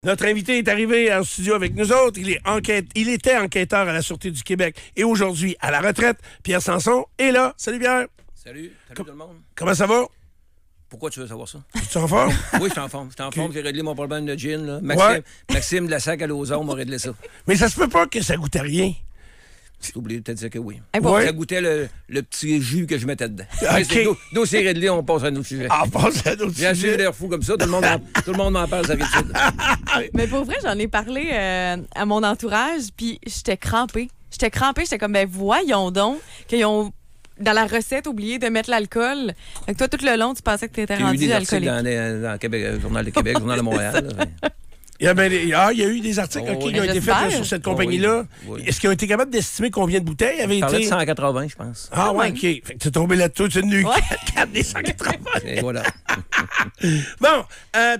Notre invité est arrivé en studio avec nous autres. Il était enquêteur à la Sûreté du Québec et aujourd'hui à la retraite. Pierre Sanson est là. Salut Pierre. Salut tout le monde. Comment ça va? Pourquoi tu veux savoir ça? Es-tu en forme? Oui, je suis en forme. J'ai réglé mon problème de gin. Là. Maxime de la sac à l'ozone m'a réglé ça. Mais ça se peut pas que ça goûte à rien. J'ai oublié de te dire que oui. Ouais. Ça goûtait le petit jus que je mettais dedans. OK. Dossier réglé, on passe à un autre sujet. Ah, passe à d'autres J'ai assez sujets. l'air fou comme ça. Tout le monde m'en parle, ça habitude. Mais pour vrai, j'en ai parlé à mon entourage, puis j'étais crampée. J'étais comme, ben voyons donc qu'ils ont, dans la recette, oublié de mettre l'alcool. Fait que toi, tout le long, tu pensais que tu étais Il y a eu rendu des articles alcoolique. dans Québec, Journal de Québec, Journal de Montréal. Là. Il y a eu des articles Oh, oui. qui ont été faits là, sur cette compagnie-là. Oui. Est-ce qu'ils ont été capables d'estimer combien de bouteilles avaient Je parlais de été... 180, je pense. Ah ouais, Ouais. OK. Fait que tu es tombé là-dessus, tu es venu Ouais. 4 des 180. Et voilà. Bon,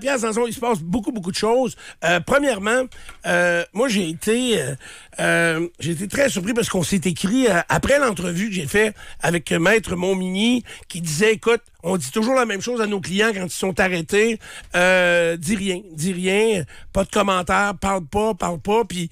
Pierre Sanson, il se passe beaucoup de choses. Premièrement, moi, j'ai été très surpris parce qu'on s'est écrit après l'entrevue que j'ai fait avec Maître Montmigny qui disait, écoute, on dit toujours la même chose à nos clients quand ils sont arrêtés. Dis rien, pas de commentaires, parle pas, puis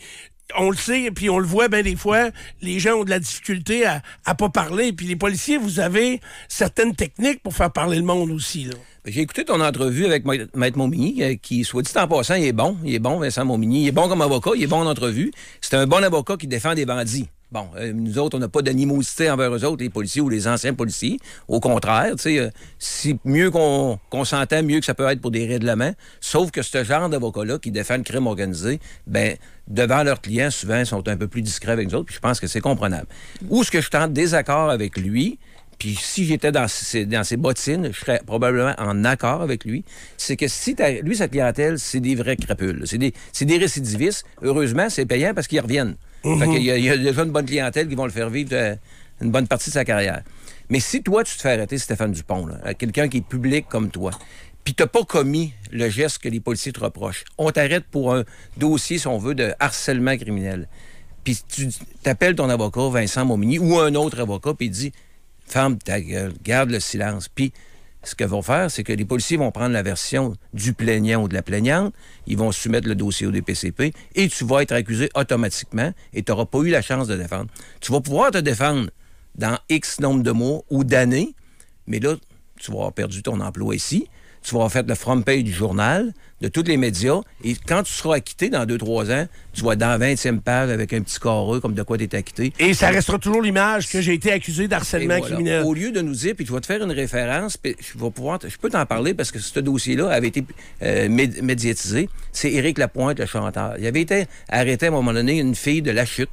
on le sait, puis on le voit bien des fois, les gens ont de la difficulté à pas parler, puis les policiers, vous avez certaines techniques pour faire parler le monde aussi, là. J'ai écouté ton entrevue avec Maître Montmigny, qui, soit dit en passant, il est bon, Vincent Montmigny. Il est bon comme avocat, il est bon en entrevue. C'est un bon avocat qui défend des bandits. Bon, nous autres, on n'a pas d'animosité envers eux autres, les policiers ou les anciens policiers. Au contraire, tu sais, si mieux qu'on s'entend, mieux que ça peut être pour des règlements. Sauf que ce genre d'avocats-là qui défend le crime organisé, ben devant leurs clients, souvent, sont un peu plus discrets avec nous autres, puis je pense que c'est comprenable. Où est-ce que je suis en désaccord avec lui? Puis si j'étais dans ses bottines, je serais probablement en accord avec lui. C'est que lui, sa clientèle, c'est des vrais crapules. C'est des récidivistes. Heureusement, c'est payant parce qu'ils reviennent. Fait qu'il y a déjà une bonne clientèle qui vont le faire vivre une bonne partie de sa carrière. Mais si toi, tu te fais arrêter, Stéphane Dupont, là, quelqu'un qui est public comme toi, puis t'as pas commis le geste que les policiers te reprochent, on t'arrête pour un dossier, si on veut, de harcèlement criminel. Puis tu t'appelles ton avocat, Vincent Montmigny, ou un autre avocat, puis il dit... Ferme ta gueule, garde le silence. Puis, ce qu'ils vont faire, c'est que les policiers vont prendre la version du plaignant ou de la plaignante, ils vont soumettre le dossier au DPCP et tu vas être accusé automatiquement et tu n'auras pas eu la chance de défendre. Tu vas pouvoir te défendre dans X nombre de mois ou d'années, mais là, tu vas avoir perdu ton emploi ici, tu vas avoir fait le front page du journal, de tous les médias, et quand tu seras acquitté dans 2-3 ans, tu vas être dans la 20e page avec un petit carreux comme de quoi tu es acquitté. Et ça restera toujours l'image que j'ai été accusé d'harcèlement criminel. Au lieu de nous dire, puis tu vas te faire une référence, puis je peux t'en parler parce que ce dossier-là avait été médiatisé. C'est Éric Lapointe, le chanteur. Il avait été arrêté à un moment donné, une fille de La Chute.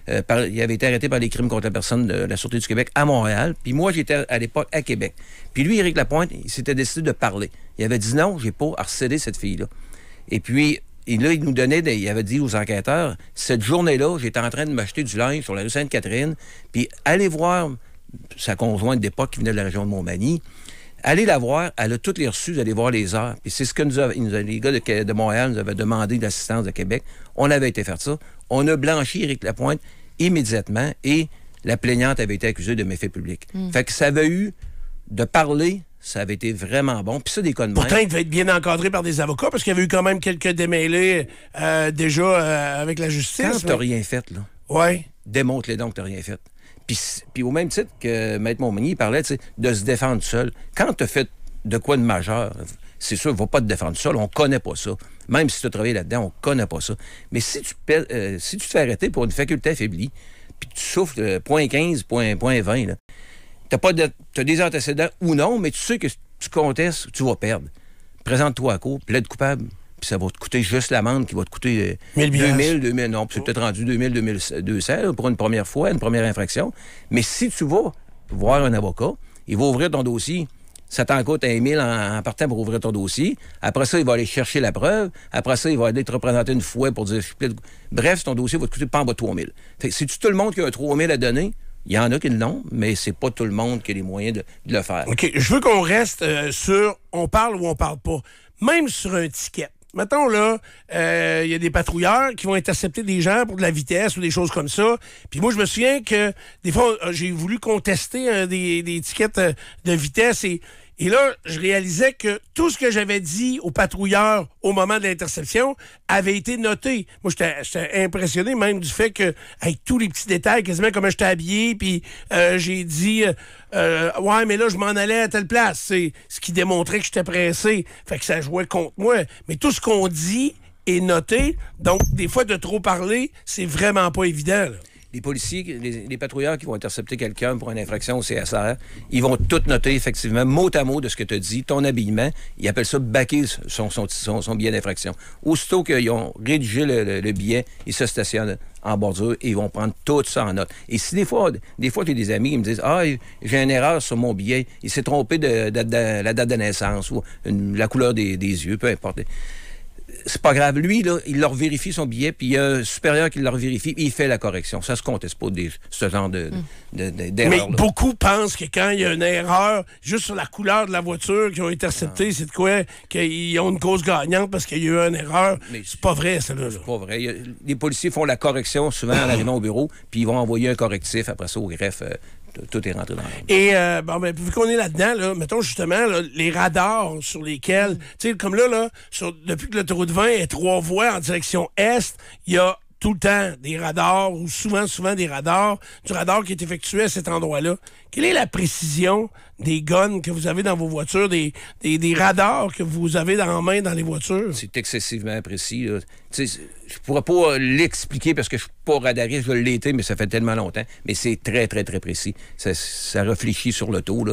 Il avait été arrêté par les crimes contre la personne de la Sûreté du Québec à Montréal. Puis moi, j'étais à l'époque à Québec. Puis lui, Éric Lapointe, il s'était décidé de parler. Il avait dit non, j'ai pas harcelé cette fille-là. Et puis, là, il nous donnait, il avait dit aux enquêteurs, cette journée-là, j'étais en train de m'acheter du linge sur la rue Sainte-Catherine, puis allez voir sa conjointe d'époque qui venait de la région de Montmagny. Allez la voir, elle a toutes les reçus, vous allez voir les heures. Puis c'est ce que les gars de Montréal nous avaient demandé de l'assistance de Québec. On avait été faire ça. On a blanchi Éric Lapointe immédiatement et la plaignante avait été accusée de méfaits publics. Fait que ça avait eu de parler, ça avait été vraiment bon. Puis ça, des cas de Pourtant, même. il devait être bien encadré par des avocats parce qu'il y avait eu quand même quelques démêlés déjà avec la justice. Quand t'as rien fait, là, Ouais. démontre-les donc que t'as rien fait. Puis au même titre que Maître Montmigny, il parlait de se défendre seul. Quand tu as fait de quoi de majeur, c'est sûr, il ne va pas te défendre seul. On ne connaît pas ça. Même si tu as travaillé là-dedans, on ne connaît pas ça. Mais si tu te fais arrêter pour une faculté affaiblie, puis que tu souffres de 0.15, 0.20, là, t'as des antécédents ou non, mais tu sais que si tu contestes, tu vas perdre. Présente-toi à court, plaide coupable, puis ça va te coûter juste l'amende qui va te coûter 2000, non, c'est peut-être rendu 2200 pour une première fois, une première infraction. Mais si tu vas voir un avocat, il va ouvrir ton dossier. Ça t'en coûte 1 000 en partant pour ouvrir ton dossier. Après ça, il va aller chercher la preuve. Après ça, il va aller te représenter une fois pour dire... Bref, ton dossier va te coûter pas en bas de 3 000. Fait que c'est-tu tout le monde qui a un 3 000 à donner? Il y en a qui l'ont, mais c'est pas tout le monde qui a les moyens de le faire. OK. Je veux qu'on reste sur on parle ou on parle pas. Même sur un ticket. Mettons, là, il y a des patrouilleurs qui vont intercepter des gens pour de la vitesse ou des choses comme ça. Puis moi, je me souviens que des fois, j'ai voulu contester des tickets de vitesse et Et là, je réalisais que tout ce que j'avais dit aux patrouilleurs au moment de l'interception avait été noté. Moi, j'étais impressionné même du fait que, avec tous les petits détails, quasiment comment j'étais habillé, puis j'ai dit ouais, mais là, je m'en allais à telle place. C'est ce qui démontrait que j'étais pressé. Fait que ça jouait contre moi. Mais tout ce qu'on dit est noté. Donc, des fois, de trop parler, c'est vraiment pas évident, là. Les policiers, les patrouilleurs qui vont intercepter quelqu'un pour une infraction au CSR, ils vont tout noter, effectivement, mot à mot de ce que tu as dit, ton habillement. Ils appellent ça baquer son billet d'infraction. Aussitôt qu'ils ont rédigé le billet, ils se stationnent en bordure et ils vont prendre tout ça en note. Et si des fois, j'ai des amis qui me disent « Ah, j'ai une erreur sur mon billet, il s'est trompé de la date de naissance ou la couleur des yeux, peu importe. » C'est pas grave. Lui, là, il leur vérifie son billet, puis il y a un supérieur qui leur vérifie, et il fait la correction. Ça se conteste pas, ce genre d'erreur. Mais beaucoup pensent que quand il y a une erreur, juste sur la couleur de la voiture qu'ils ont interceptée, c'est de quoi qu'ils ont une cause gagnante parce qu'il y a eu une erreur. Mais c'est pas vrai, ça, là. C'est pas vrai. Les policiers font la correction souvent en arrivant au bureau, puis ils vont envoyer un correctif après ça au greffe. Tout est rentré dans l'ordre. Et vu qu'on est là-dedans, là, mettons justement là, les radars sur lesquels, tu sais, comme là, depuis que l'autoroute 20 est 3 voies en direction est, il y a tout le temps des radars, ou souvent des radars, du radar qui est effectué à cet endroit-là. Quelle est la précision des guns que vous avez dans vos voitures, des radars que vous avez dans la main dans les voitures? C'est excessivement précis. Je ne pourrais pas l'expliquer parce que je ne suis pas radariste, je l'ai été, mais ça fait tellement longtemps. Mais c'est très, très, très précis. Ça réfléchit sur l'auto.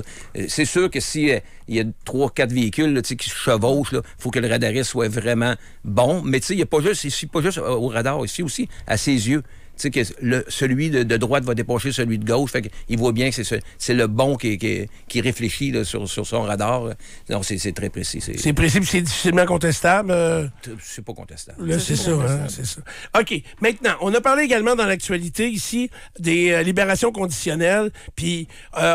C'est sûr que s'il y a 3-4 véhicules là, qui se chevauchent, il faut que le radariste soit vraiment bon. Mais il n'y a pas juste au radar, ici aussi, à ses yeux. Tu sais que celui de droite va dépasser celui de gauche. Fait qu'il voit bien que c'est le bon qui réfléchit là, sur son radar. Donc, c'est très précis. C'est précis, puis c'est difficilement contestable. C'est pas contestable. Là, c'est ça, hein, c'est ça. OK. Maintenant, on a parlé également dans l'actualité ici des libérations conditionnelles. Puis,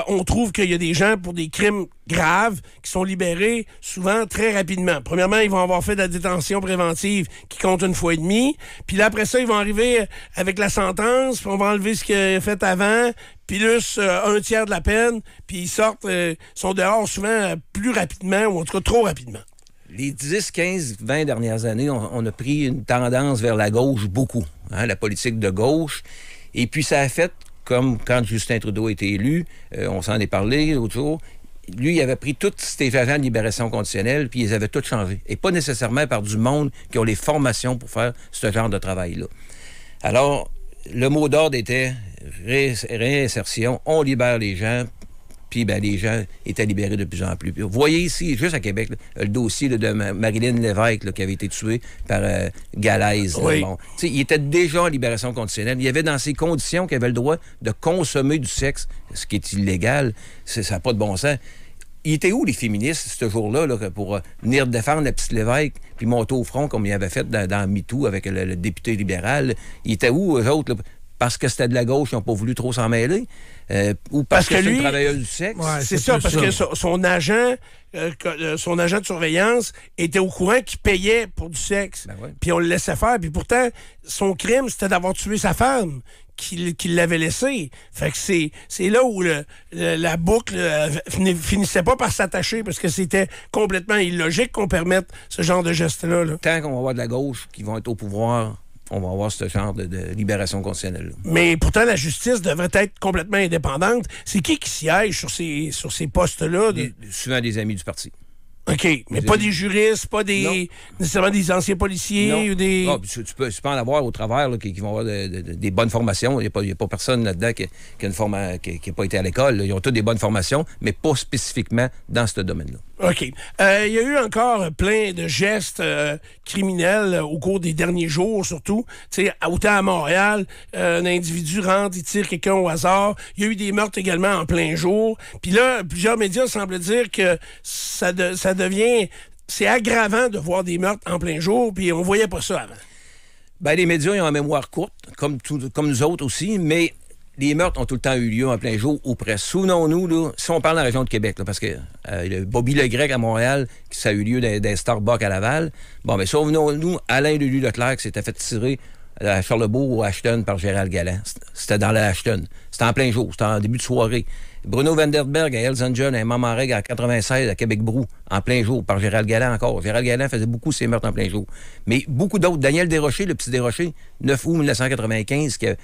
on trouve qu'il y a des gens pour des crimes graves qui sont libérés souvent très rapidement. Premièrement, ils vont avoir fait de la détention préventive qui compte 1 fois et demie. Puis là, après ça, ils vont arriver avec la sentence, puis on va enlever ce qu'il a fait avant, puis plus 1/3 de la peine, puis ils sortent, sont dehors souvent plus rapidement, ou en tout cas trop rapidement. Les 10, 15, 20 dernières années, on a pris une tendance vers la gauche beaucoup, hein, la politique de gauche. Et puis ça a fait, comme quand Justin Trudeau a été élu, on s'en est parlé l'autre jour, lui, il avait pris tous ces agents de libération conditionnelle, puis ils avaient tout changé. Et pas nécessairement par du monde qui ont les formations pour faire ce genre de travail-là. Alors, le mot d'ordre était réinsertion, on libère les gens, puis les gens étaient libérés de plus en plus. Puis, vous voyez ici, juste à Québec, là, le dossier là, de Marilyn Lévesque là, qui avait été tuée par Galaise. Oui. Bon. Il était déjà en libération conditionnelle. Il y avait dans ces conditions qu'il avait le droit de consommer du sexe, ce qui est illégal. Ça n'a pas de bon sens. Il était où, les féministes, ce jour-là, là, pour venir défendre la petite Lévesque puis monter au front, comme il avait fait dans MeToo avec le député libéral? Il était où, eux autres, là? Parce que c'était de la gauche, ils n'ont pas voulu trop s'en mêler? Ou parce que c'est une travailleuse du sexe? Ouais, c'est ça, parce que son agent de surveillance était au courant qu'il payait pour du sexe. Ben ouais. Puis on le laissait faire. Puis pourtant, son crime, c'était d'avoir tué sa femme qu'il l'avait laissée. Fait que c'est là où la boucle finissait pas par s'attacher parce que c'était complètement illogique qu'on permette ce genre de geste-là. Là. Tant qu'on va avoir de la gauche qui vont être au pouvoir, on va avoir ce genre de libération conditionnelle. Mais pourtant, la justice devrait être complètement indépendante. C'est qui siège sur ces postes-là? Souvent des amis du parti. OK, mais pas des juristes, pas nécessairement des anciens policiers non. ou des... Ah, tu peux en avoir au travers là, qui vont avoir des bonnes formations. Il n'y a pas personne là-dedans qui n'a pas été à l'école. Ils ont tous des bonnes formations, mais pas spécifiquement dans ce domaine-là. OK. Il y a eu encore plein de gestes criminels au cours des derniers jours, surtout. Tu sais, autant à Montréal, un individu rentre, il tire quelqu'un au hasard. Il y a eu des meurtres également en plein jour. Puis là, plusieurs médias semblent dire que ça devient... C'est aggravant de voir des meurtres en plein jour, puis on voyait pas ça avant. Bien, les médias, ils ont une mémoire courte, comme nous autres aussi, mais... Les meurtres ont tout le temps eu lieu en plein jour ou presque. Souvenons-nous, là, si on parle de la région de Québec, là, parce que Bobby Le Grec à Montréal, ça a eu lieu dans Starbucks à Laval. Bon, mais souvenons-nous, Alain Lulu Leclerc qui s'était fait tirer à Charlebourg ou à Ashton par Gérald Galland. C'était dans la Ashton. C'était en plein jour. C'était en début de soirée. Bruno Vanderberg à Hells Angel, à Montmareg en 96 à Québec-Brou, en plein jour, par Gérald Galland encore. Gérald Galland faisait beaucoup ses meurtres en plein jour. Mais beaucoup d'autres. Daniel Desrochers, le petit Desrochers, 9 août 1995, il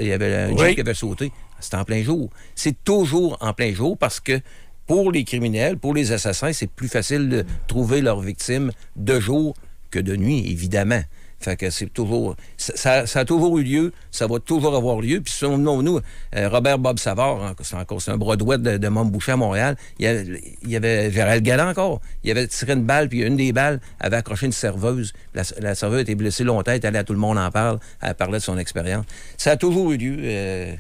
y avait un jeep qui avait sauté. C'était en plein jour. C'est toujours en plein jour parce que pour les criminels, pour les assassins, c'est plus facile de trouver leurs victimes de jour que de nuit, évidemment. Fait que c'est toujours... Ça a toujours eu lieu, ça va toujours avoir lieu. Puis souvenons-nous, Robert Bob Savard, c'est un bras droit de Montboucher à Montréal, il y avait Gérald Galland encore. Il avait tiré une balle, puis une des balles avait accroché une serveuse. La serveuse était blessée longtemps, elle est allée à Tout le monde en parle, elle parlait de son expérience. Ça a toujours eu lieu...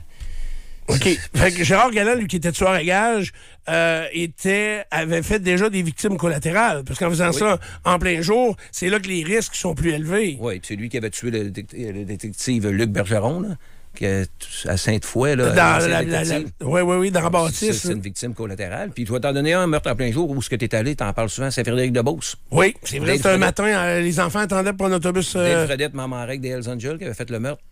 OK. Fait que Gérard Galland, lui, qui était tueur à gages, avait fait déjà des victimes collatérales. Parce qu'en faisant ça en plein jour, c'est là que les risques sont plus élevés. Oui, puis c'est lui qui avait tué le détective Luc Bergeron, là, à Sainte-Foy. Oui, dans Baptiste. C'est une victime collatérale. Puis je vais t'en donner un meurtre en plein jour où ce que tu es allé, t'en parles souvent, c'est Frédéric Debausse. Oui, c'est vrai, c'était un matin, les enfants attendaient pour un autobus. Dave Fredette, Montmareg des Hells Angels, qui avait fait le meurtre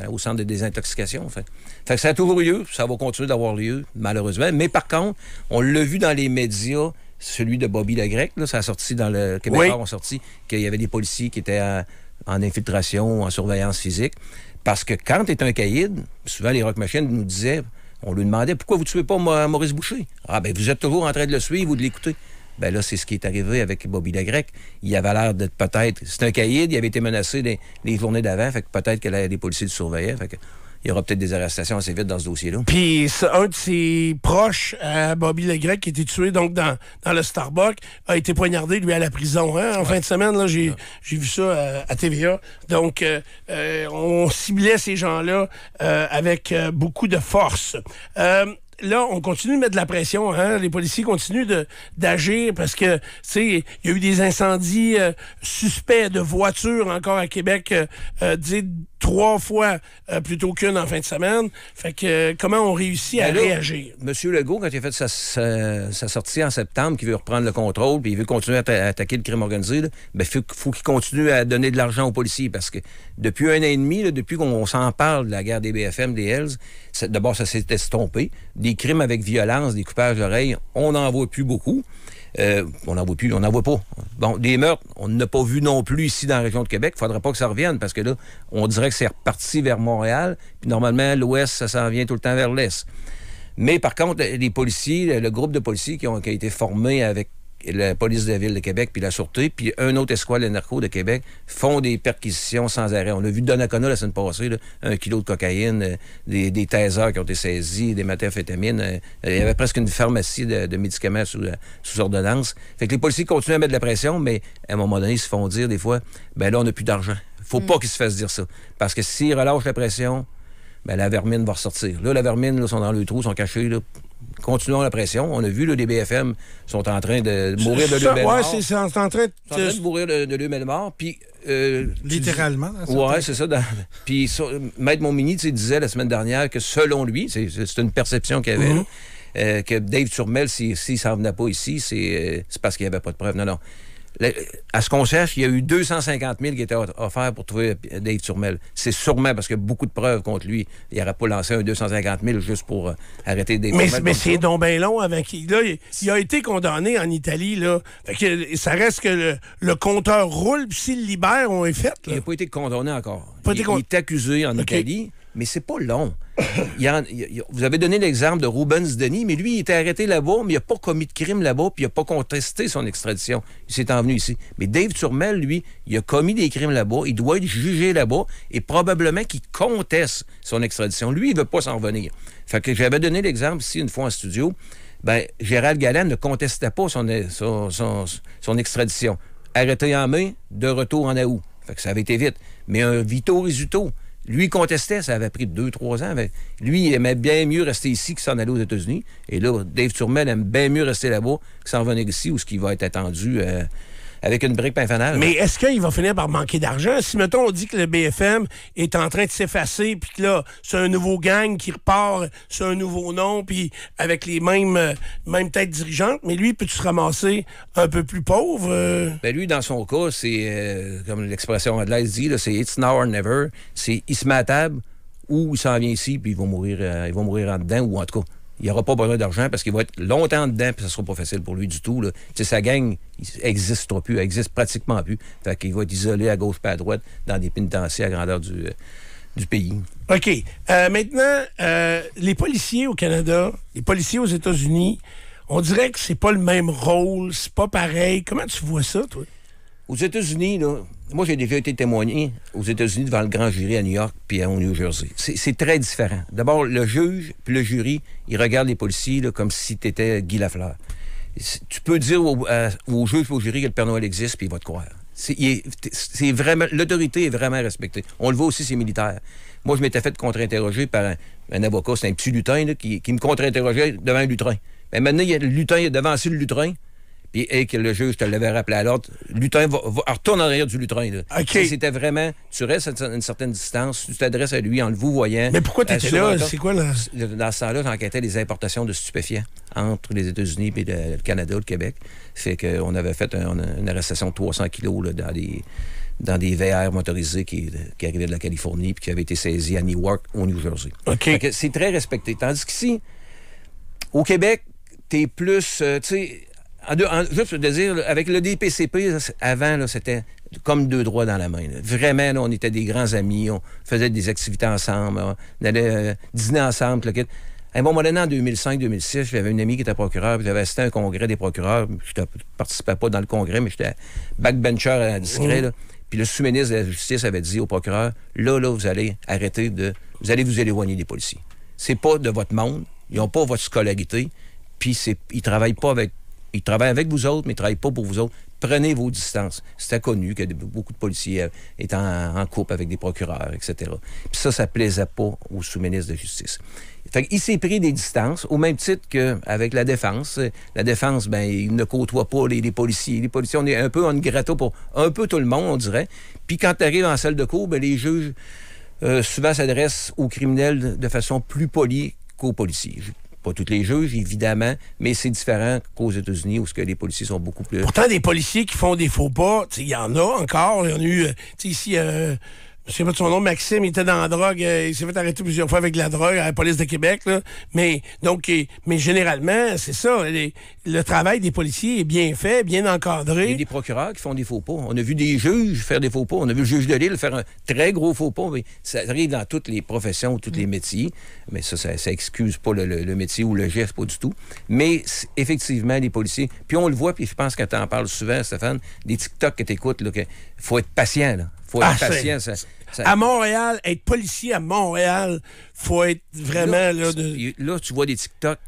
au centre de désintoxication. Fait que ça a toujours eu lieu, ça va continuer d'avoir lieu, malheureusement. Mais par contre, on l'a vu dans les médias, celui de Bobby Legrec, là, ça a sorti dans le Québécois, ont sorti qu'il y avait des policiers qui étaient en infiltration, en surveillance physique. Parce que quand tu es un caïd, souvent les Rock Machines nous disaient, on lui demandait pourquoi vous ne tuez pas Maurice Boucher? Ah, ben vous êtes toujours en train de le suivre ou de l'écouter. Ben là, c'est ce qui est arrivé avec Bobby Legrec. Il avait l'air d'être peut-être. C'est un caïd, il avait été menacé les journées d'avant, fait que peut-être que les policiers le surveillaient. Fait que il y aura peut-être des arrestations assez vite dans ce dossier-là. Puis un de ses proches, Bobby Legrec, qui a été tué donc dans le Starbucks, a été poignardé, lui, à la prison. Hein? En fin de semaine, là, j'ai vu ça à TVA. Donc, on ciblait ces gens-là avec beaucoup de force. Là, on continue de mettre de la pression. Hein? Les policiers continuent d'agir parce que, tu sais, il y a eu des incendies suspects de voitures encore à Québec, 3 fois plutôt qu'une en fin de semaine. Fait que comment on réussit à réagir? M. Legault, quand il a fait sa sortie en septembre, qui veut reprendre le contrôle, puis il veut continuer à attaquer le crime organisé, il faut qu'il continue à donner de l'argent aux policiers parce que depuis 1 an et demi, là, depuis qu'on s'en parle de la guerre des BFM, des Hells, d'abord, ça s'est estompé. Des crimes avec violence, des coupages d'oreilles, on n'en voit plus beaucoup. On n'en voit pas. Bon, des meurtres, on n'a pas vu non plus ici dans la région de Québec. Il ne faudrait pas que ça revienne parce que là, on dirait que c'est reparti vers Montréal. Puis normalement, l'Ouest, ça s'en vient tout le temps vers l'Est. Mais par contre, les policiers, le groupe de policiers qui a été formé avec la police de la Ville de Québec puis la Sûreté, puis un autre escouade, le narco de Québec, font des perquisitions sans arrêt. On a vu Donnacona la semaine passée, là, 1 kilo de cocaïne, des tasers qui ont été saisis, des méthamphétamines. Il y avait presque une pharmacie de médicaments sous ordonnance. Fait que les policiers continuent à mettre de la pression, mais à un moment donné, ils se font dire des fois, ben là, on n'a plus d'argent. Faut pas qu'ils se fassent dire ça. Parce que s'ils relâchent la pression, ben la vermine va ressortir. Là, la vermine, là, sont dans le trou, sont cachés, là. Continuons la pression. On a vu, là, les BFM sont en train de mourir de l'huile mort. Oui, c'est en train de mourir de l'huile mort. Puis, littéralement. Oui, c'est ça. Puis, Maître Montmigny disait la semaine dernière que selon lui, c'est une perception qu'il avait, que Dave Turmel, s'il s'en venait pas ici, c'est parce qu'il n'y avait pas de preuves. Non. À ce qu'on sache, il y a eu 250 000 qui étaient offerts pour trouver Dave Turmel. C'est sûrement parce qu'il y a beaucoup de preuves contre lui. Il n'aurait pas lancé un 250 000 juste pour arrêter Dave Turmel. Mais c'est donc bien long avec... Là, il a été condamné en Italie. Là. Fait que ça reste que le compteur roule, puis s'il libère, on est fait. Là. Il n'a pas été condamné encore. Il est accusé en Italie, mais c'est pas long. Vous avez donné l'exemple de Rubens Denis, mais lui, il était arrêté là-bas, mais il n'a pas commis de crime là-bas, puis il n'a pas contesté son extradition. Il s'est envenu ici. Mais Dave Turmel, lui, il a commis des crimes là-bas, il doit être jugé là-bas, et probablement qu'il conteste son extradition. Lui, il ne veut pas s'en revenir. Fait que j'avais donné l'exemple ici une fois en studio. Ben, Gérald Galland ne contestait pas son extradition. Arrêté en mai, de retour en août. Fait que ça avait été vite. Mais un Vito Rizzuto, lui, il contestait, ça avait pris 2-3 ans. Lui, il aimait bien mieux rester ici que s'en aller aux États-Unis. Et là, Dave Turmel aime bien mieux rester là-bas que s'en venir ici, où ce qui va être attendu avec une brique pinfanale. Mais est-ce qu'il va finir par manquer d'argent? Si, mettons, on dit que le BFM est en train de s'effacer, puis que là, c'est un nouveau gang qui repart, c'est un nouveau nom, puis avec les mêmes têtes dirigeantes, mais lui, peux-tu se ramasser un peu plus pauvre? Ben lui, dans son cas, c'est, comme l'expression anglaise dit, là, c'est « it's now or never ». C'est il se met à table ou il s'en vient ici, puis il va mourir en dedans, ou en tout cas, il n'aura pas besoin d'argent parce qu'il va être longtemps dedans, puis ça ne sera pas facile pour lui du tout. Là. Tu sais, sa gang n'existera plus, elle n'existe pratiquement plus. Fait qu'il va être isolé à gauche et à droite dans des pénitenciers à grandeur du pays. OK. Maintenant, les policiers au Canada, les policiers aux États-Unis, on dirait que c'est pas le même rôle, c'est pas pareil. Comment tu vois ça, toi? Aux États-Unis, là, moi, j'ai déjà été témoigné aux États-Unis devant le grand jury à New York puis au New Jersey. C'est très différent. D'abord, le juge puis le jury, ils regardent les policiers là, comme si tu étais Guy Lafleur. Tu peux dire au juge et au jury que le Père Noël existe puis il va te croire. C'est vraiment, l'autorité est vraiment respectée. On le voit aussi, c'est militaire. Moi, je m'étais fait contre-interroger par un avocat, c'est un petit lutin là, qui me contre-interrogeait devant un lutrin. Mais maintenant, le lutin il a devancé le lutrin. Puis, que le juge te l'avait rappelé à l'ordre, le lutin retourne en arrière du lutrin. Là. Okay. C'était vraiment, tu restes à une certaine distance, tu t'adresses à lui en le vous voyant. Mais pourquoi tu étais là? C'est quoi là? Dans ce temps-là, j'enquêtais les importations de stupéfiants entre les États-Unis et le Canada, le Québec. Fait qu'on avait fait une arrestation de 300 kilos là, dans des VR motorisés qui arrivaient de la Californie puis qui avaient été saisis à Newark, au New Jersey. Okay. C'est très respecté. Tandis qu'ici, au Québec, t'es plus, tu sais... Juste de dire, avec le DPCP, avant, là, c'était comme deux doigts dans la main. Là. Vraiment, là, on était des grands amis, on faisait des activités ensemble, on allait dîner ensemble. Là, à un moment donné, en 2005-2006, j'avais une amie qui était procureur, puis j'avais assisté à un congrès des procureurs. Je ne participais pas dans le congrès, mais j'étais backbencher discret. Là. Puis le sous-ministre de la Justice avait dit au procureur, là, vous allez arrêter vous allez vous éloigner des policiers. C'est pas de votre monde, ils n'ont pas votre scolarité, puis ils travaillent pas avec... Ils travaillent avec vous autres, mais ils ne travaillent pas pour vous autres. Prenez vos distances. C'était connu que beaucoup de policiers étaient en couple avec des procureurs, etc. Puis ça ne plaisait pas au sous-ministre de la Justice. Fait qu'il s'est pris des distances, au même titre qu'avec la défense. La défense, ben, il ne côtoie pas les policiers. Les policiers, on est un peu en gratteau pour un peu tout le monde, on dirait. Puis quand tu arrives en salle de cour, ben, les juges souvent s'adressent aux criminels de façon plus polie qu'aux policiers. Pas tous les juges, évidemment, mais c'est différent qu'aux États-Unis où les policiers sont beaucoup plus... Pourtant, des policiers qui font des faux pas, il y en a encore. Il y en a eu, ici... je ne sais pas de son nom, Maxime, il était dans la drogue, il s'est fait arrêter plusieurs fois avec de la drogue à la police de Québec, là. Mais généralement, c'est ça, le travail des policiers est bien fait, bien encadré. Il y a des procureurs qui font des faux pas. On a vu des juges faire des faux pas. On a vu le juge de Lille faire un très gros faux pas. Mais ça arrive dans toutes les professions, tous les métiers. Mais ça excuse pas le métier ou le geste, pas du tout. Mais effectivement, les policiers... Puis on le voit, puis je pense que tu en parles souvent, Stéphane, des TikTok que tu écoutes, il faut être patient, là. Faut être patient. À Montréal, être policier à Montréal, faut être vraiment... Là, tu vois des TikTok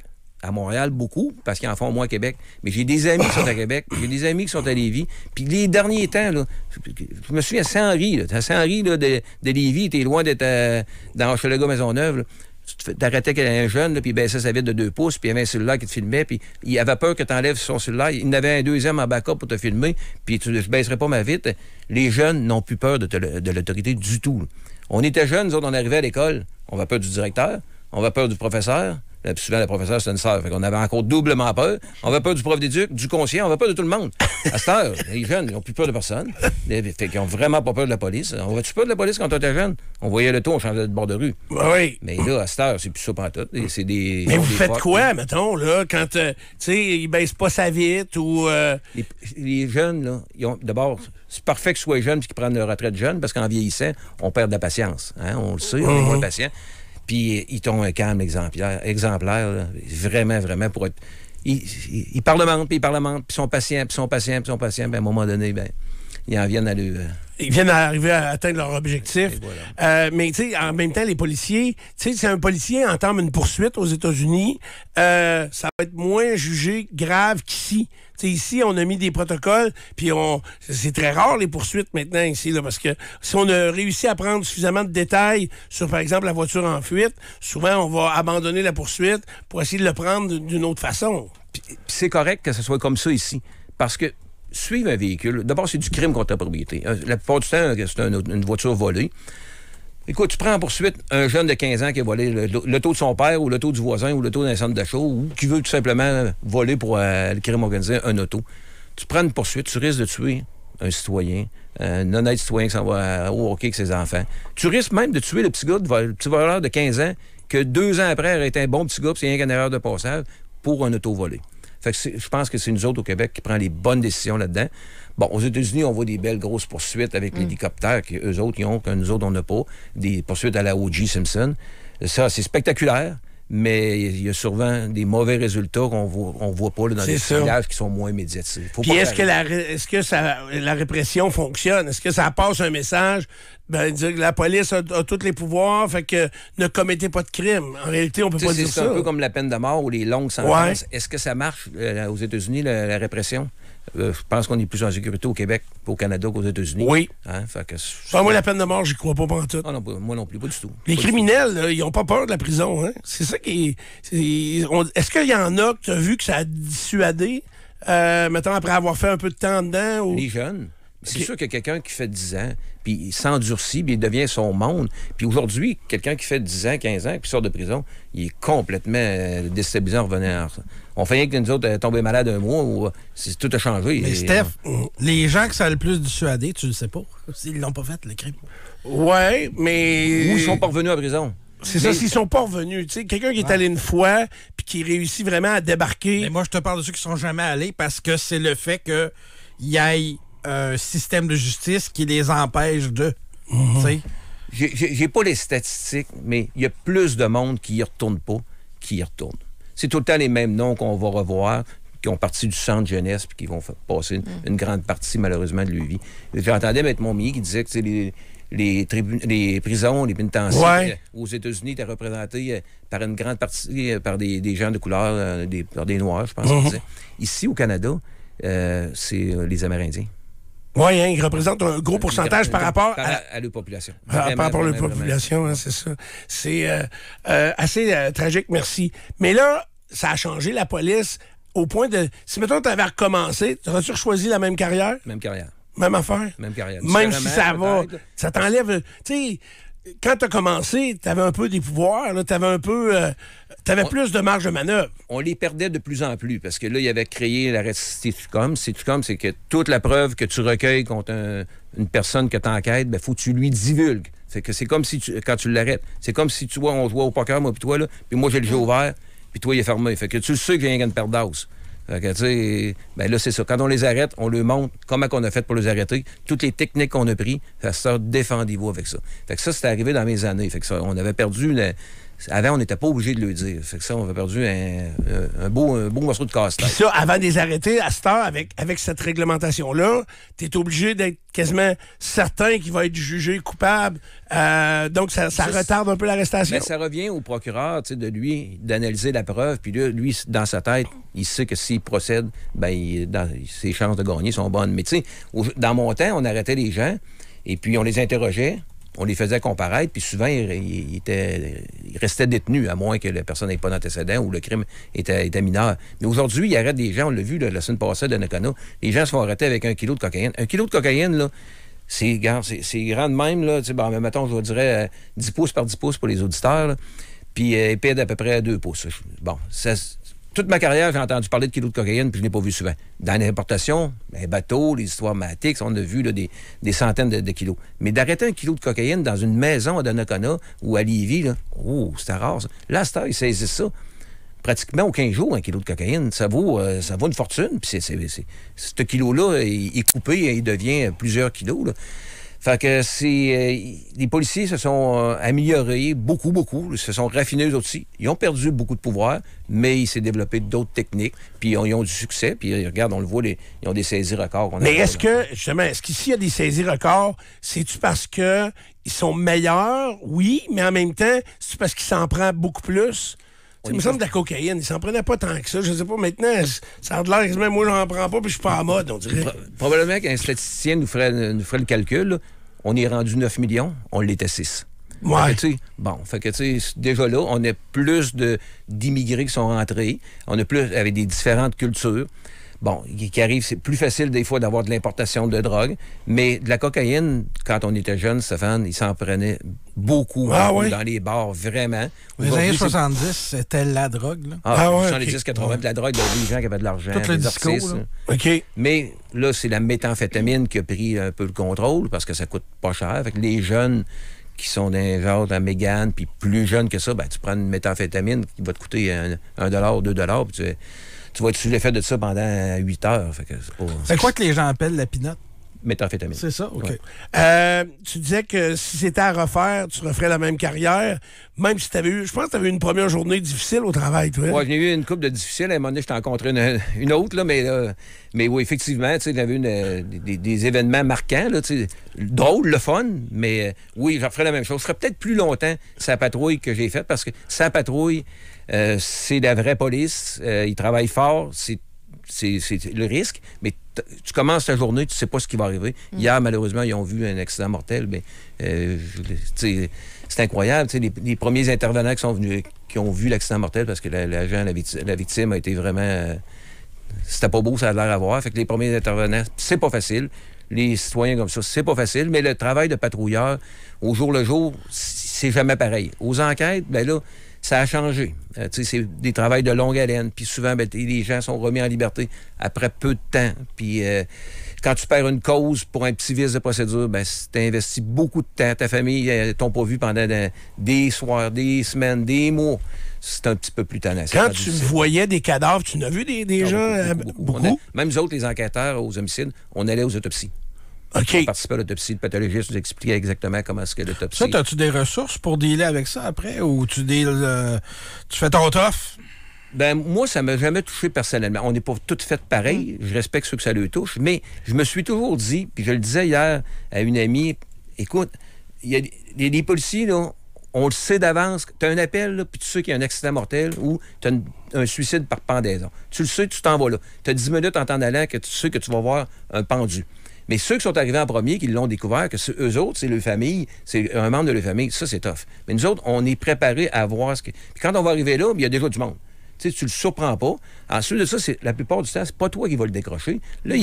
à Montréal, beaucoup, parce qu'ils en font moins à Québec. Mais j'ai des amis qui sont à Québec, j'ai des amis qui sont à Lévis. Puis les derniers temps, là, je me souviens à Saint-Henri, là, de Lévis, t'es loin d'être dans Hochelaga-Maisonneuve, là. Tu t'arrêtais avec un jeune, là, puis il baissait sa vitre de 2 pouces, puis il y avait un cellulaire qui te filmait, puis il avait peur que tu enlèves son cellulaire. Il en avait un deuxième en backup pour te filmer, puis je ne baisserais pas ma vitre. Les jeunes n'ont plus peur de l'autorité du tout. Là. On était jeunes, nous autres, on arrivait à l'école, on avait peur du directeur, on avait peur du professeur. Là, souvent, le professeur, c'était une sœur. Fait qu'on avait encore doublement peur. On avait peur du prof d'éduc, du conseiller, on avait peur de tout le monde. À cette heure, les jeunes, ils n'ont plus peur de personne. Fait qu'ils n'ont vraiment pas peur de la police. On avait-tu peur de la police quand on était jeune? On voyait le ton, on changeait de bord de rue. Oui. Mais là, à cette heure, c'est plus ça pantoute. C'est des... Mais vous faites quoi, mettons, là, quand, tu sais, il baisse pas sa vitre ou... Les jeunes, là, ils ont... D'abord, c'est parfait qu'ils soient jeunes et qu'ils prennent leur retraite jeune parce qu'en vieillissant, on perd de la patience. Hein? On le sait, on est moins patient. Puis ils t'ont un calme exemplaire là, vraiment, vraiment, pour être... Ils parlementent, puis ils sont patients, puis ils sont patients, puis à un moment donné, ben, ils en viennent à le... Ils viennent à arriver à atteindre leur objectif. Voilà. Mais, tu sais, en même temps, les policiers, tu sais, si un policier entame une poursuite aux États-Unis, ça va être moins jugé grave qu'ici. Tu sais, ici, on a mis des protocoles, puis c'est très rare, les poursuites, maintenant, ici, là, parce que si on a réussi à prendre suffisamment de détails sur, par exemple, la voiture en fuite, souvent, on va abandonner la poursuite pour essayer de le prendre d'une autre façon. Puis c'est correct que ce soit comme ça ici, parce que suivre un véhicule, d'abord, c'est du crime contre la propriété. La plupart du temps, c'est une voiture volée. Écoute, tu prends en poursuite un jeune de 15 ans qui a volé l'auto de son père ou l'auto du voisin ou l'auto d'un centre d'achat ou qui veut tout simplement voler pour le crime organisé un auto. Tu prends une poursuite, tu risques de tuer un citoyen, un honnête citoyen qui s'en va au hockey avec ses enfants. Tu risques même de tuer le petit gars, le petit voleur de 15 ans que 2 ans après aurait été un bon petit gars, puis c'est rien qu'une erreur de passage pour un auto volé. Fait que je pense que c'est nous autres au Québec qui prend les bonnes décisions là-dedans. Bon, aux États-Unis, on voit des belles grosses poursuites avec l'hélicoptère qu'eux autres, ils ont, que nous autres, on n'a pas. Des poursuites à la O.J. Simpson. Ça, c'est spectaculaire, mais il y a souvent des mauvais résultats qu'on voit pas là, dans des villages qui sont moins médiatisés. Puis est-ce que la répression fonctionne? Est-ce que ça passe un message? Dire que la police a tous les pouvoirs, fait que ne commettez pas de crime. En réalité, on peut pas dire ça. C'est un peu comme la peine de mort ou les longues sentences. Ouais. Est-ce que ça marche aux États-Unis, la répression? Je pense qu'on est plus en sécurité au Québec qu'au Canada qu'aux États-Unis. Oui. Hein? Fait que moi, la peine de mort, j'y crois pas tout. Ah non, moi non plus, pas du tout. Les criminels, là, ils n'ont pas peur de la prison. Hein? C'est ça qui est... Est-ce qu'il y en a que tu as vu que ça a dissuadé, mettons, après avoir fait un peu de temps dedans? Ou... Les jeunes. C'est sûr que quelqu'un qui fait 10 ans, puis il s'endurcit, puis il devient son monde. Puis aujourd'hui, quelqu'un qui fait 10 ans, 15 ans, puis sort de prison, il est complètement déstabilisé en revenant. On fait rien que nous autres tomber malade un mois, ou tout a changé. Mais Steph, les gens que ça a le plus dissuadé, tu le sais pas. S'ils l'ont pas fait, le crime. Ouais, mais... Ou ils sont pas revenus à prison. C'est ça, s'ils sont pas revenus. Tu sais, quelqu'un qui est allé une fois, puis qui réussit vraiment à débarquer... Mais moi, je te parle de ceux qui sont jamais allés, parce que c'est le fait qu'il y ait un système de justice qui les empêche de... J'ai pas les statistiques, mais il y a plus de monde qui y retourne pas, qui y retourne. C'est tout le temps les mêmes noms qu'on va revoir, qui ont parti du centre jeunesse puis qui vont passer une grande partie, malheureusement, de leur vie. J'entendais M. Montmilly qui disait que les prisons, les pénitenciers aux États-Unis étaient représentés par une grande partie par des gens de couleur, par des Noirs, je pense qu'il disait. Ici, au Canada, c'est les Amérindiens. Oui, hein, ils représentent un gros pourcentage par rapport à la population. Par rapport à la population, hein, c'est ça. C'est assez tragique, merci. Mais là, ça a changé la police au point de... Si, mettons, tu avais recommencé, aurais-tu choisi la même carrière? Même carrière. Même affaire? Même carrière. Même si ça va... Ça t'enlève... Tu sais, quand tu as commencé, tu avais un peu des pouvoirs, tu avais un peu... T'avais plus de marge de manœuvre. On les perdait de plus en plus parce que là, il avait créé l'arrêt CETUCOM. CETUCOM, c'est que toute la preuve que tu recueilles contre une personne que tu enquêtes, il faut que tu lui divulgues. C'est que c'est comme si, quand tu l'arrêtes, c'est comme si tu vois, on jouait au poker, moi puis toi, là, puis moi j'ai le jeu ouvert, puis toi il est fermé. Fait que tu le sais qu'il y a une perte d'os. Fait que, tu sais, là, c'est ça. Quand on les arrête, on leur montre comment on a fait pour les arrêter, toutes les techniques qu'on a prises, ça, défendez-vous avec ça. Fait que ça, c'est arrivé dans mes années. Fait que ça, on avait perdu... Avant, on n'était pas obligé de le dire. Fait que ça, on avait perdu un beau morceau de casse-tête. Puis ça, avant de les arrêter, à cette heure, avec cette réglementation-là, tu es obligé d'être quasiment certain qu'il va être jugé coupable. Donc, ça retarde un peu l'arrestation. Mais ça revient au procureur, de lui, d'analyser la preuve. Puis là, lui, dans sa tête, il sait que s'il procède, ses chances de gagner sont bonnes. Mais tu sais, dans mon temps, on arrêtait les gens et puis on les interrogeait. On les faisait comparaître, puis souvent, ils restaient détenus, à moins que la personne n'ait pas d'antécédent ou le crime était mineur. Mais aujourd'hui, ils arrêtent des gens, on l'a vu la semaine passée de Nakano, les gens se font arrêter avec 1 kilo de cocaïne. 1 kilo de cocaïne, là, c'est grand de même, là, mettons, je vous dirais 10 pouces par 10 pouces pour les auditeurs, là, puis épais d'à peu près 2 pouces. Bon, toute ma carrière, j'ai entendu parler de kilos de cocaïne, puis je ne l'ai pas vu souvent. Dans l'importation, les bateaux, les histoires matix, on a vu là, des centaines de kilos. Mais d'arrêter 1 kilo de cocaïne dans une maison à Donnacona ou à Lévis, c'était rare. Ça. Là, à cette heure, ils saisissent ça. Pratiquement au 15 jours, 1 kilo de cocaïne, ça vaut une fortune. Puis ce kilo-là, il est coupé et il devient plusieurs kilos. Là. Fait que les policiers se sont améliorés beaucoup. Ils se sont raffinés eux aussi. Ils ont perdu beaucoup de pouvoir, mais il s'est développé d'autres techniques. Puis ils ont du succès. Puis regarde, on le voit, ils ont des saisies records. Mais est-ce qu'ici, il y a des saisies records, c'est-tu parce que ils sont meilleurs? Oui, mais en même temps, c'est parce qu'ils s'en prennent beaucoup plus? Il me semble de la cocaïne, ils s'en prenaient pas tant que ça. Je sais pas, maintenant, ça a l'air que même moi, j'en prends pas, puis je suis pas en mode, on dirait. Probablement qu'un statisticien nous ferait le calcul. Là. On est rendu 9 millions, on l'était 6. Ouais. Fait que, déjà là, on a plus d'immigrés qui sont rentrés. On a plus avec des différentes cultures. bon, qui arrive, c'est plus facile des fois d'avoir de l'importation de drogue, mais de la cocaïne, quand on était jeune, Stéphane, ils s'en prenaient beaucoup dans les bars, vraiment. Les années 70, c'était la drogue, là. 70, 80, de la drogue, des gens qui avaient de l'argent, tout le des disco, artistes. OK. Mais là, c'est la méthamphétamine qui a pris un peu le contrôle, parce que ça coûte pas cher. Fait que les jeunes qui sont d'un genre de Mégane, puis plus jeunes que ça, ben, tu prends une méthamphétamine qui va te coûter $1, $2, puis tu vas être sous l'effet de ça pendant 8 heures. Fait que c'est quoi que les gens appellent la pinotte? Méthamphétamine. C'est ça? OK. Ouais. Tu disais que si c'était à refaire, tu referais la même carrière, même si tu avais eu... Je pense que tu avais eu une première journée difficile au travail, toi. Oui, j'ai eu une couple de difficiles. À un moment donné, je t'ai rencontré une autre, là, mais oui, effectivement, tu sais, j'avais eu des événements marquants, là, tu sais, drôles, le fun, mais oui, je referais la même chose. Je ferais peut-être plus longtemps sa patrouille que j'ai faite, parce que sa patrouille, c'est la vraie police. Ils travaillent fort, c'est le risque, mais tu commences ta journée, tu sais pas ce qui va arriver. Hier, malheureusement, ils ont vu un accident mortel, mais c'est incroyable. Les premiers intervenants qui sont venus, qui ont vu l'accident mortel, parce que la victime a été vraiment... c'était pas beau, ça a l'air à voir. Fait que les premiers intervenants, c'est pas facile. Les citoyens comme ça, c'est pas facile, mais le travail de patrouilleur, au jour le jour, c'est jamais pareil. Aux enquêtes, ben là, ça a changé. C'est des travails de longue haleine. Puis souvent, ben, les gens sont remis en liberté après peu de temps. Puis quand tu perds une cause pour un petit vice de procédure, ben, tu investis beaucoup de temps. Ta famille t'ont pas vu pendant des soirs, des semaines, des mois. C'est un petit peu plus tannant. Quand tu voyais des cadavres, tu n'as vu des gens... Beaucoup? Même nous autres, les enquêteurs aux homicides, on allait aux autopsies. OK. On participait à l'autopsie. Le pathologiste nous expliquait exactement comment est-ce que l'autopsie... Ça, as-tu des ressources pour dealer avec ça après? Ou tu fais ton tough? Ben moi, ça m'a jamais touché personnellement. On n'est pas toutes faites pareil. Je respecte ceux que ça leur touche. Mais je me suis toujours dit, puis je le disais hier à une amie, écoute, il y a des policiers, là, on le sait d'avance. Tu as un appel, là, puis tu sais qu'il y a un accident mortel ou tu as un suicide par pendaison. Tu le sais, tu t'en vas là. Tu as 10 minutes en t'en allant que tu sais que tu vas voir un pendu. Mais ceux qui sont arrivés en premier, qui l'ont découvert, que eux autres, c'est leur famille, c'est un membre de leur famille, ça, c'est tough. Mais nous autres, on est préparés à voir ce que... Puis quand on va arriver là, il y a déjà du monde. Tu sais, tu le surprends pas. Ensuite de ça, la plupart du temps, c'est pas toi qui vas le décrocher. Là,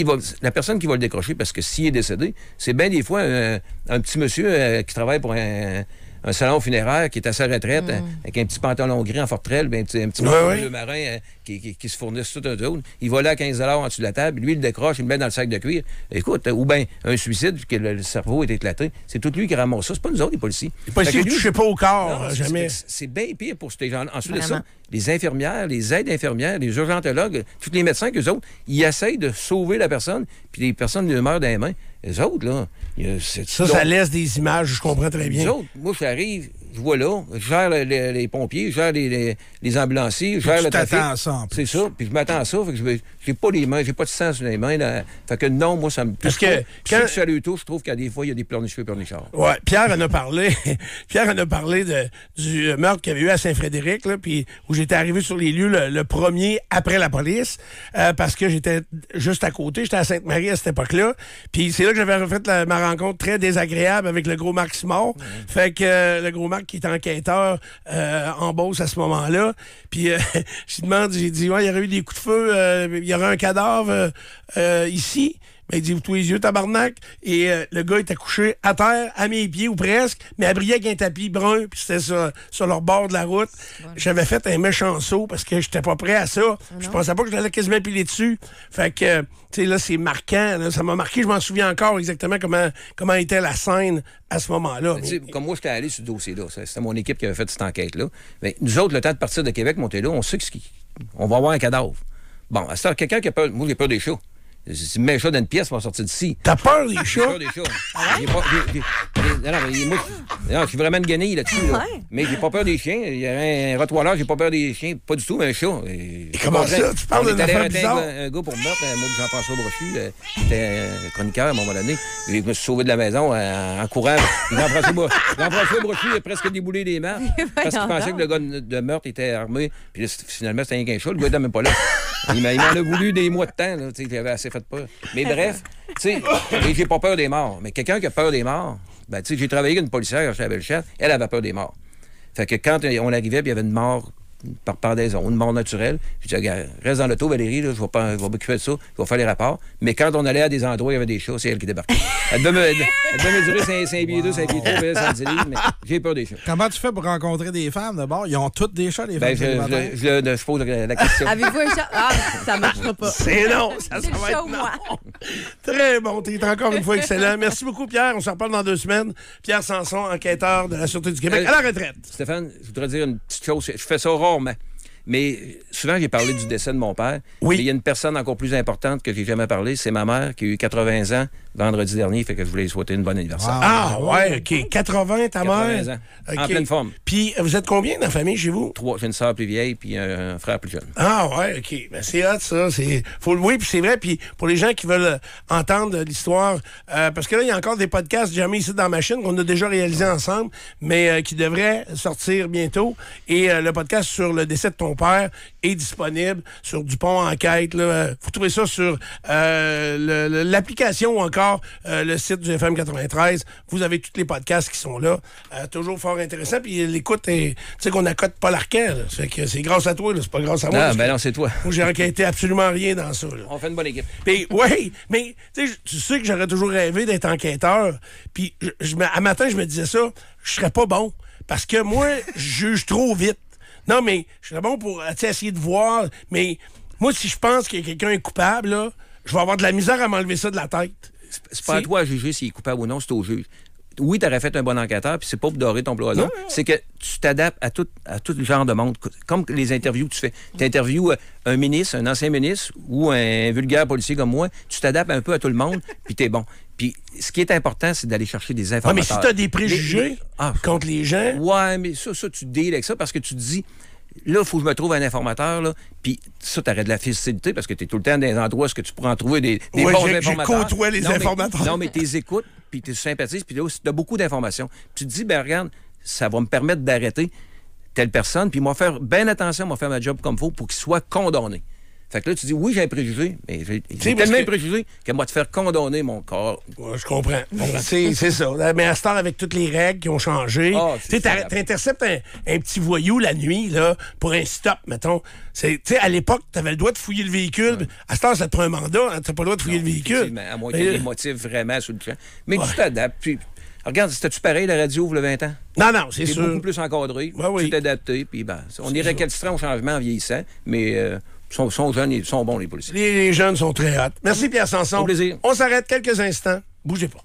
la personne qui va le décrocher, parce que s'il est décédé, c'est bien des fois un petit monsieur qui travaille pour un salon funéraire qui est à sa retraite, avec un petit pantalon gris en forterelle, ben, un petit bleu marin qui se fournissent tout un autre. Il va là à 15 en dessous de la table, lui, il le décroche, il le met dans le sac de cuir. Écoute, ou bien un suicide, que le cerveau est éclaté. C'est tout lui qui ramasse ça. C'est pas nous autres, les policiers. Les policiers, je sais pas au corps, non, jamais. C'est bien pire pour ces gens-là. Ensuite de ça, les infirmières, les aides infirmières, les urgentologues, tous les médecins qu'eux autres, ils essayent de sauver la personne, puis les personnes lui meurent dans les mains. Les autres, là... Ça laisse des images, je comprends très bien. Les autres, moi, j'arrive, je vois là, je gère les pompiers, je gère les ambulanciers, je gère le trafic. À ça, en plus. C'est ça, puis je m'attends à ça, fait que j'ai pas les mains, j'ai pas de sang sur les mains, là. Fait que non, moi, ça me touche. Parce que quand ça lui touche, je trouve qu'il y a des fois, il y a des pleurnichards. Ouais, Pierre en a parlé. Pierre en a parlé du meurtre qu'il y avait eu à Saint-Frédéric, là, puis où j'étais arrivé sur les lieux le premier après la police, parce que j'étais juste à côté, j'étais à Sainte-Marie à cette époque-là, puis c'est là que j'avais refait ma rencontre très désagréable avec le gros Marc Simard. Fait que le gros Marc qui est enquêteur en Beauce à ce moment-là, puis j'ai dit, ouais, il y aurait eu des coups de feu, il y aurait un cadavre ici. Ben, il dit, tous les yeux, tabarnak. Et le gars était couché à terre, à mes pieds ou presque, mais abrié avec un tapis brun, puis c'était sur leur bord de la route. J'avais fait un méchant saut parce que j'étais pas prêt à ça. Je pensais pas que j'allais quasiment piler dessus. Fait que, tu sais, là, c'est marquant. Là, ça m'a marqué. Je m'en souviens encore exactement comment était la scène à ce moment-là. Comme moi, j'étais allé sur ce dossier-là. C'était mon équipe qui avait fait cette enquête-là. Mais nous autres, le temps de partir de Québec, monter là, on sait qu'on va avoir un cadavre. Bon, c'est quelqu'un qui a peur. Moi, j'ai peur des chats. Si tu mets un chat dans une pièce, on va sortir d'ici. T'as peur des chats? J'ai peur des chats. Non, je suis vraiment une guenille là-dessus. Là. Mais j'ai pas peur des chiens. Il y a un rottweiler, j'ai pas peur des chiens. Pas du tout, mais un chat. Et comment ça? Tu parles d'un affaire bizarre? Un gars pour me meurtre, moi, Jean-François Brochu, était chroniqueur à un moment donné. Je me suis sauvé de la maison en courant. Jean-François Brochu a presque déboulé les marches parce qu'il pensait que le gars de meurtre était armé. Puis là, finalement, c'était rien qu'un chat. Le gars n'était même pas là. Il m'en a voulu des mois de temps. Là, il avait assez fait peur. Mais bref, tu sais, j'ai pas peur des morts. Mais quelqu'un qui a peur des morts, ben, tu sais, j'ai travaillé avec une policière quand j'étais à Bellechasse, elle avait peur des morts. Fait que quand on arrivait, puis il y avait une mort par pendaison, une mort naturelle. Je dis, regarde, reste dans l'auto, Valérie, là, je vais m'occuper de ça, je vais faire les rapports. Mais quand on allait à des endroits où il y avait des chats, c'est elle qui débarquait. Elle devait me durer 5 pieds 2, 5 pieds 3, 110 livres, mais j'ai peur des chats. Comment tu fais pour rencontrer des femmes, d'abord? Ils ont toutes des chats, les femmes célibataires? Je pose la question. Avez-vous un chat? Ah, ça marchera pas. C'est non, ça J'ai le va chat être au non. moins. Très bon, t'es encore une fois excellent. Merci beaucoup, Pierre. On se reparle dans 2 semaines. Pierre Sanson, enquêteur de la Sûreté du Québec, à la retraite. Stéphane, je voudrais dire une petite chose. Je fais ça rarement. Mais souvent, j'ai parlé du décès de mon père. Oui. Mais il y a une personne encore plus importante que j'ai jamais parlé. C'est ma mère qui a eu 80 ans vendredi dernier. Fait que je voulais lui souhaiter une bonne anniversaire. Ah, ouais, OK. 80, ta 80 mère? ans. OK. En pleine forme. Puis, vous êtes combien dans la famille chez vous? 3. J'ai une sœur plus vieille puis un frère plus jeune. Ah, ouais, OK. Ben, c'est hot, ça. Faut le voir, puis c'est vrai. Puis, pour les gens qui veulent entendre l'histoire, parce que là, il y a encore des podcasts jamais ici dans la machine qu'on a déjà réalisés ensemble, mais qui devraient sortir bientôt. Et le podcast sur le décès de ton père est disponible sur Dupont Enquête. Vous trouvez ça sur l'application ou encore le site du FM 93. Vous avez tous les podcasts qui sont là. Toujours fort intéressant. Puis l'écoute, tu sais qu'on accote pas l'arquet. Ça fait que c'est grâce à toi, là. C'est pas grâce à moi. Ah, ben non, c'est toi. Moi, j'ai enquêté absolument rien dans ça. Là. On fait une bonne équipe. Puis, oui, mais tu sais que j'aurais toujours rêvé d'être enquêteur. Puis, à matin, je me disais ça, je serais pas bon. Parce que moi, je juge trop vite. Non, mais je serais bon pour essayer de voir. Mais moi, si je pense que quelqu'un est coupable, là, je vais avoir de la misère à m'enlever ça de la tête. C'est pas à toi à juger s'il est coupable ou non, c'est au juge. Oui, tu aurais fait un bon enquêteur, puis c'est pas pour dorer ton blason. C'est que tu t'adaptes à tout le genre de monde. Comme les interviews que tu fais. Tu interviews un ministre, un ancien ministre ou un vulgaire policier comme moi, tu t'adaptes un peu à tout le monde, puis t'es bon. Puis ce qui est important, c'est d'aller chercher des informateurs. Mais si tu as des préjugés contre les gens... Ouais, mais ça, tu deals avec ça parce que tu te dis... Là, il faut que je me trouve un informateur, là. Puis ça, tu aurais de la facilité parce que tu es tout le temps dans des endroits où tu pourras en trouver des bons informateurs. Je côtoie les informateurs. Non, mais tu les écoutes, puis tu sympathises, puis là, tu as beaucoup d'informations. Puis tu te dis, ben regarde, ça va me permettre d'arrêter telle personne, puis moi faire bien attention, moi faire ma job comme il faut pour qu'il soit condamné. Fait que là, tu dis, oui, j'ai un préjugé, mais j'ai tellement un préjugé que moi, te faire condamner mon corps. Ouais, je comprends. C'est ça. Mais à ce temps, avec toutes les règles qui ont changé, tu interceptes un petit voyou la nuit là, pour un stop, mettons. À l'époque, tu avais le droit de fouiller le véhicule. Ouais. À ce temps, ça te prend un mandat, hein, tu n'as pas le droit de fouiller le véhicule. À moins qu'il y ait des motifs vraiment sous le champ. Mais tu t'adaptes. Puis, regarde, c'était-tu pareil, la radio, il y a 20 ans? Non, c'est sûr. C'est beaucoup plus encadré. Tu t'es adapté. Puis, on est récalcitrant au changement en vieillissant, mais... sont jeunes, ils sont bons, les policiers. Les jeunes sont très hâte. Merci, Pierre Sanson. Au plaisir. On s'arrête quelques instants. Bougez pas.